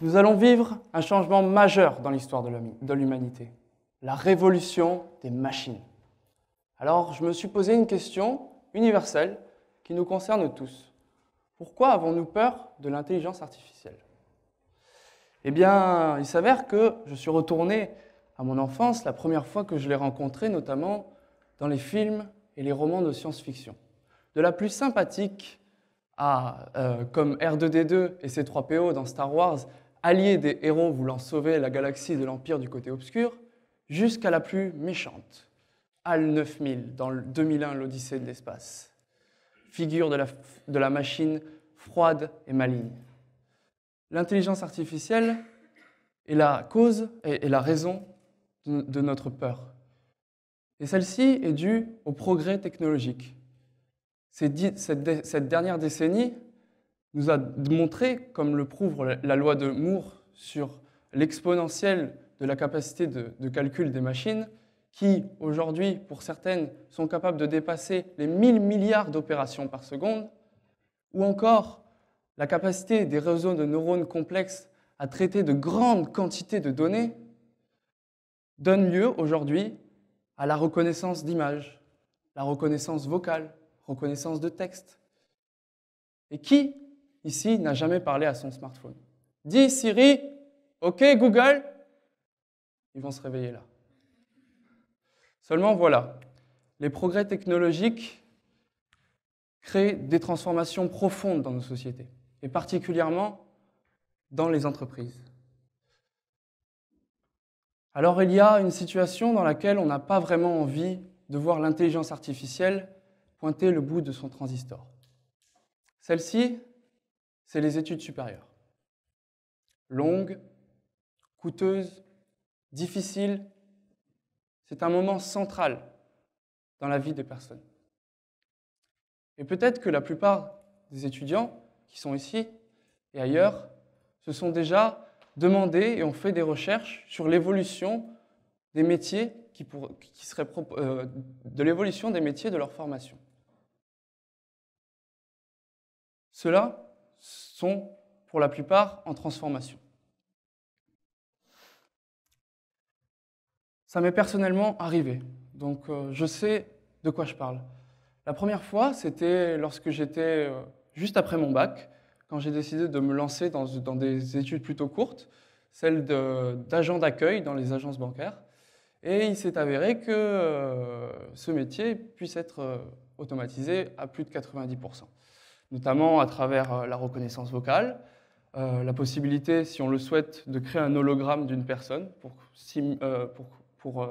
Nous allons vivre un changement majeur dans l'histoire de l'humanité, la révolution des machines. Alors, je me suis posé une question universelle qui nous concerne tous. Pourquoi avons-nous peur de l'intelligence artificielle? Eh bien, il s'avère que je suis retourné à mon enfance, la première fois que je l'ai rencontré, notamment dans les films et les romans de science-fiction. De la plus sympathique comme R2-D2 et C3PO dans Star Wars, alliés des héros voulant sauver la galaxie de l'Empire du côté obscur, jusqu'à la plus méchante, HAL 9000 dans le 2001, l'Odyssée de l'espace, figure de la machine froide et maligne. L'intelligence artificielle est la cause et la raison de notre peur. Et celle-ci est due au progrès technologique. Cette dernière décennie nous a montré, comme le prouve la loi de Moore sur l'exponentielle de la capacité de calcul des machines, qui, aujourd'hui, pour certaines, sont capables de dépasser les 1000 milliards d'opérations par seconde, ou encore la capacité des réseaux de neurones complexes à traiter de grandes quantités de données, donne lieu aujourd'hui à la reconnaissance d'images, la reconnaissance vocale, reconnaissance de texte. Et qui, ici, n'a jamais parlé à son smartphone? Dis Siri, OK Google, ils vont se réveiller là. Seulement voilà, les progrès technologiques créent des transformations profondes dans nos sociétés, et particulièrement dans les entreprises. Alors il y a une situation dans laquelle on n'a pas vraiment envie de voir l'intelligence artificielle pointer le bout de son transistor. Celle-ci, c'est les études supérieures. Longues, coûteuses, difficiles, c'est un moment central dans la vie des personnes. Et peut-être que la plupart des étudiants qui sont ici et ailleurs se sont déjà demandé et ont fait des recherches sur l'évolution des métiers de l'évolution des métiers de leur formation. Ceux-là sont pour la plupart en transformation. Ça m'est personnellement arrivé, donc je sais de quoi je parle. La première fois, c'était lorsque j'étais juste après mon bac, quand j'ai décidé de me lancer dans des études plutôt courtes, celles d'agent d'accueil dans les agences bancaires. Et il s'est avéré que ce métier puisse être automatisé à plus de 90%, notamment à travers la reconnaissance vocale, la possibilité, si on le souhaite, de créer un hologramme d'une personne pour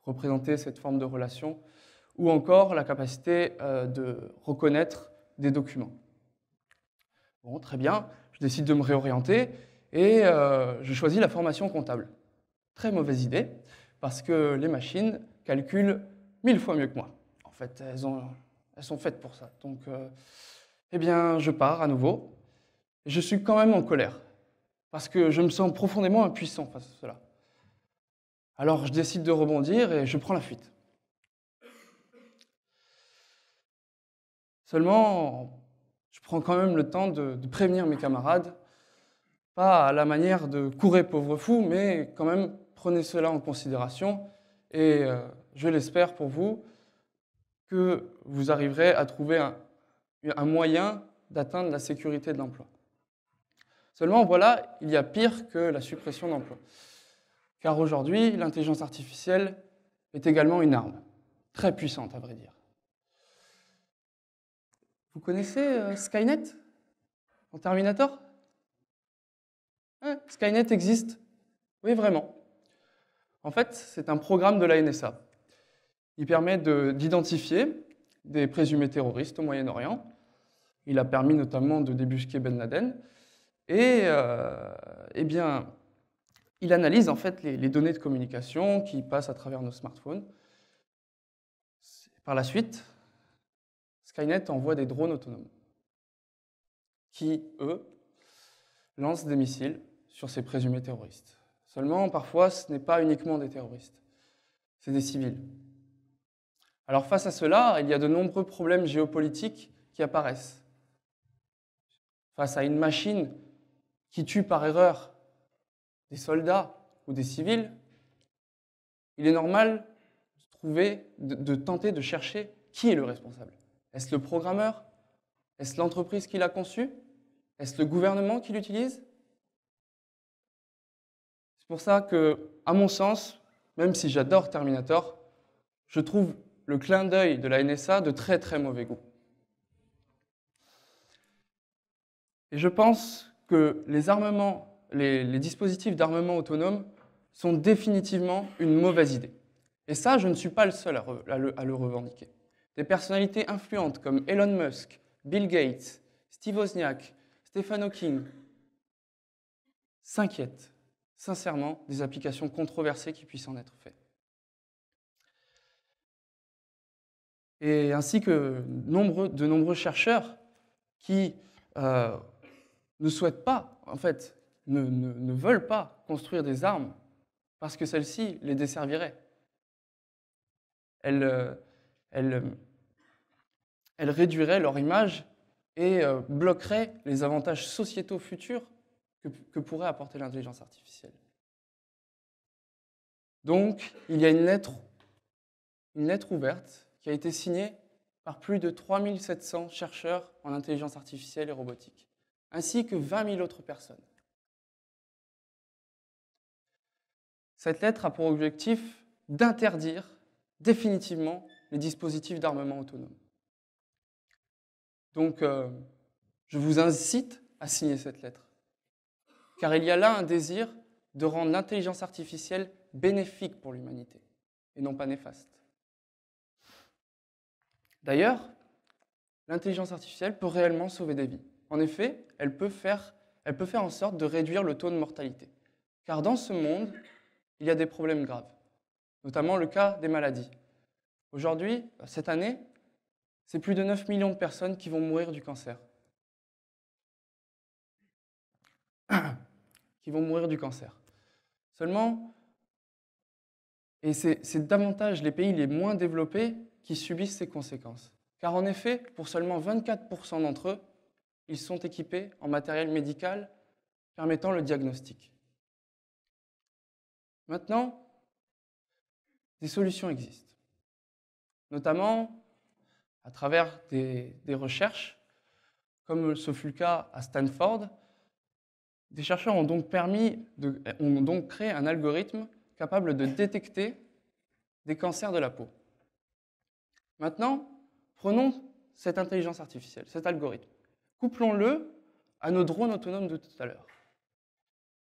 représenter cette forme de relation, ou encore la capacité de reconnaître des documents. Bon, très bien, je décide de me réorienter et je choisis la formation comptable. Très mauvaise idée, parce que les machines calculent 1000 fois mieux que moi. En fait, elles sont faites pour ça. Donc, eh bien, je pars à nouveau. Et je suis quand même en colère, parce que je me sens profondément impuissant face à cela. Alors, je décide de rebondir et je prends la fuite. Seulement, je prends quand même le temps de prévenir mes camarades, pas à la manière de « courez pauvre fou », mais quand même, prenez cela en considération et je l'espère pour vous que vous arriverez à trouver un moyen d'atteindre la sécurité de l'emploi. Seulement, voilà, il y a pire que la suppression d'emplois. Car aujourd'hui, l'intelligence artificielle est également une arme, très puissante à vrai dire. Vous connaissez Skynet en Terminator? Skynet existe. Oui, vraiment. En fait, c'est un programme de la NSA. Il permet d'identifier des présumés terroristes au Moyen-Orient. Il a permis notamment de débusquer Ben Laden. Et eh bien, il analyse en fait les données de communication qui passent à travers nos smartphones. Par la suite, Skynet envoie des drones autonomes qui, eux, lancent des missiles sur ces présumés terroristes. Seulement, parfois, ce n'est pas uniquement des terroristes, c'est des civils. Alors face à cela, il y a de nombreux problèmes géopolitiques qui apparaissent. Face à une machine qui tue par erreur des soldats ou des civils, il est normal de tenter de chercher qui est le responsable. Est-ce le programmeur? Est-ce l'entreprise qui l'a conçu? Est-ce le gouvernement qui l'utilise? C'est pour ça que, à mon sens, même si j'adore Terminator, je trouve le clin d'œil de la NSA de très très mauvais goût. Et je pense que les dispositifs d'armement autonome sont définitivement une mauvaise idée. Et ça, je ne suis pas le seul à le revendiquer. Des personnalités influentes comme Elon Musk, Bill Gates, Steve Wozniak, Stephen Hawking s'inquiètent sincèrement des applications controversées qui puissent en être faites. Et ainsi que de nombreux chercheurs qui ne souhaitent pas, en fait, ne veulent pas construire des armes parce que celles-ci les desserviraient. Elles réduiraient leur image et bloqueraient les avantages sociétaux futurs que pourrait apporter l'intelligence artificielle. Donc, il y a une lettre ouverte qui a été signée par plus de 3700 chercheurs en intelligence artificielle et robotique, ainsi que 20 000 autres personnes. Cette lettre a pour objectif d'interdire définitivement les dispositifs d'armement autonome. Donc, je vous incite à signer cette lettre, car il y a là un désir de rendre l'intelligence artificielle bénéfique pour l'humanité, et non pas néfaste. D'ailleurs, l'intelligence artificielle peut réellement sauver des vies. En effet, elle peut faire en sorte de réduire le taux de mortalité. Car dans ce monde, il y a des problèmes graves, notamment le cas des maladies. Aujourd'hui, cette année, c'est plus de 9 millions de personnes qui vont mourir du cancer. Seulement, et c'est davantage les pays les moins développés qui subissent ces conséquences. Car en effet, pour seulement 24% d'entre eux, ils sont équipés en matériel médical permettant le diagnostic. Maintenant, des solutions existent, notamment à travers des recherches, comme ce fut le cas à Stanford. Des chercheurs ont donc créé un algorithme capable de détecter des cancers de la peau. Maintenant, prenons cette intelligence artificielle, cet algorithme, couplons-le à nos drones autonomes de tout à l'heure.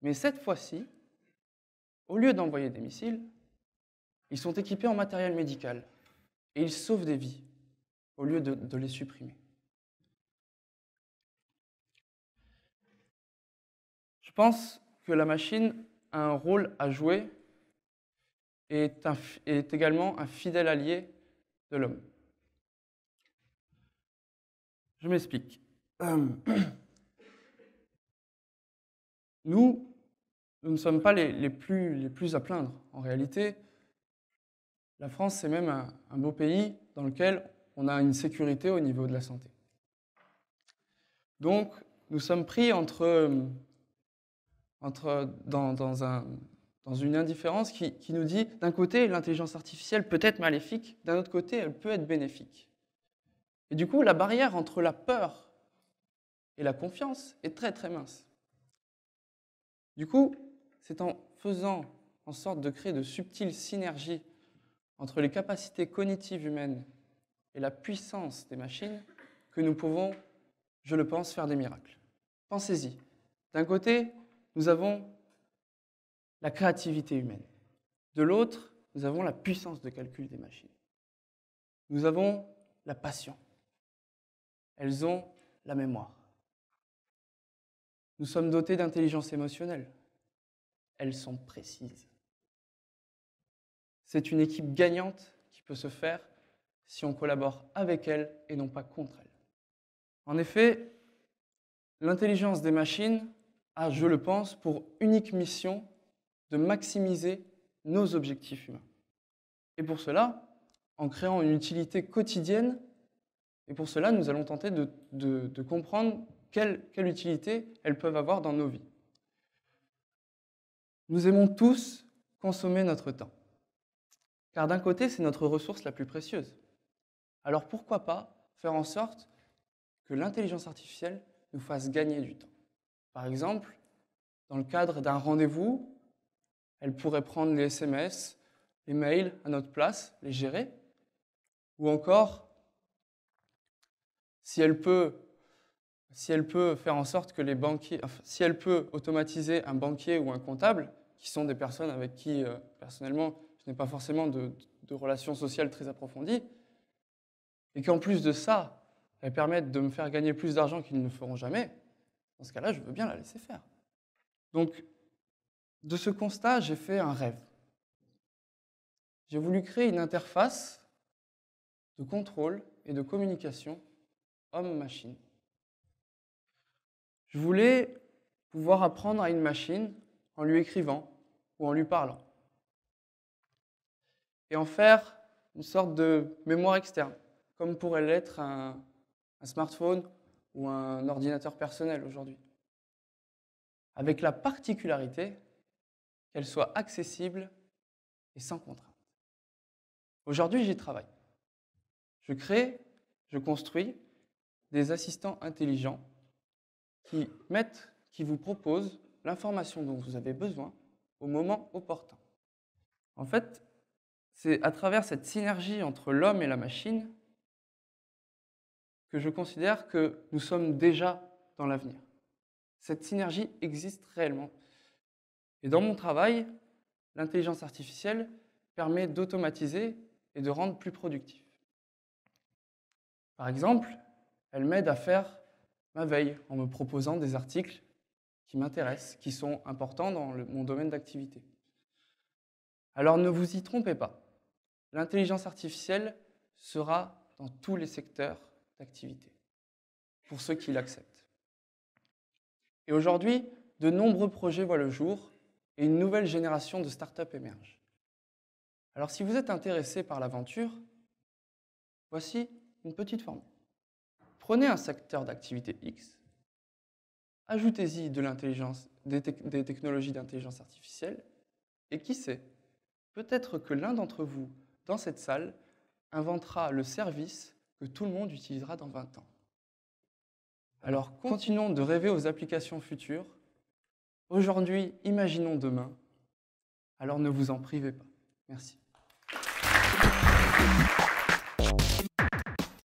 Mais cette fois-ci, au lieu d'envoyer des missiles, ils sont équipés en matériel médical et ils sauvent des vies au lieu de les supprimer. Je pense que la machine a un rôle à jouer et est également un fidèle allié de l'homme. Je m'explique. Nous ne sommes pas les plus à plaindre. En réalité, la France, c'est même un beau pays dans lequel on a une sécurité au niveau de la santé. Donc, nous sommes pris dans une indifférence qui nous dit, d'un côté, l'intelligence artificielle peut être maléfique, d'un autre côté, elle peut être bénéfique. Et du coup, la barrière entre la peur et la confiance est très très mince. Du coup, c'est en faisant en sorte de créer de subtiles synergies entre les capacités cognitives humaines et la puissance des machines que nous pouvons, je le pense, faire des miracles. Pensez-y. D'un côté, nous avons la créativité humaine. De l'autre, nous avons la puissance de calcul des machines. Nous avons la passion. Elles ont la mémoire. Nous sommes dotés d'intelligence émotionnelle. Elles sont précises. C'est une équipe gagnante qui peut se faire si on collabore avec elles et non pas contre elles. En effet, l'intelligence des machines a, je le pense, pour unique mission de maximiser nos objectifs humains. Et pour cela, en créant une utilité quotidienne, et pour cela, nous allons tenter de comprendre quelle utilité elles peuvent avoir dans nos vies. Nous aimons tous consommer notre temps. Car d'un côté, c'est notre ressource la plus précieuse. Alors pourquoi pas faire en sorte que l'intelligence artificielle nous fasse gagner du temps? Par exemple, dans le cadre d'un rendez-vous, elle pourrait prendre les SMS, les mails à notre place, les gérer. Ou encore, si elle peut faire en sorte que les banquiers, enfin, si elle peut automatiser un banquier ou un comptable, qui sont des personnes avec qui, personnellement, je n'ai pas forcément de relations sociales très approfondies, et qu'en plus de ça, elles permettent de me faire gagner plus d'argent qu'ils ne le feront jamais, dans ce cas-là, je veux bien la laisser faire. Donc, de ce constat, j'ai fait un rêve. J'ai voulu créer une interface de contrôle et de communication homme-machine. Je voulais pouvoir apprendre à une machine en lui écrivant ou en lui parlant. Et en faire une sorte de mémoire externe, comme pourrait l'être un smartphone ou un ordinateur personnel aujourd'hui. Avec la particularité qu'elle soit accessible et sans contrainte. Aujourd'hui, j'y travaille. Je crée, je construis des assistants intelligents qui vous proposent l'information dont vous avez besoin au moment opportun. En fait, c'est à travers cette synergie entre l'homme et la machine que je considère que nous sommes déjà dans l'avenir. Cette synergie existe réellement. Et dans mon travail, l'intelligence artificielle permet d'automatiser et de rendre plus productif. Par exemple, elle m'aide à faire ma veille en me proposant des articles qui m'intéressent, qui sont importants dans mon domaine d'activité. Alors ne vous y trompez pas, l'intelligence artificielle sera dans tous les secteurs d'activité, pour ceux qui l'acceptent. Et aujourd'hui, de nombreux projets voient le jour et une nouvelle génération de startups émerge. Alors si vous êtes intéressé par l'aventure, voici une petite formule. Prenez un secteur d'activité X, ajoutez-y des technologies d'intelligence artificielle, et qui sait, peut-être que l'un d'entre vous, dans cette salle, inventera le service que tout le monde utilisera dans 20 ans. Alors continuons de rêver aux applications futures. Aujourd'hui, imaginons demain. Alors ne vous en privez pas. Merci.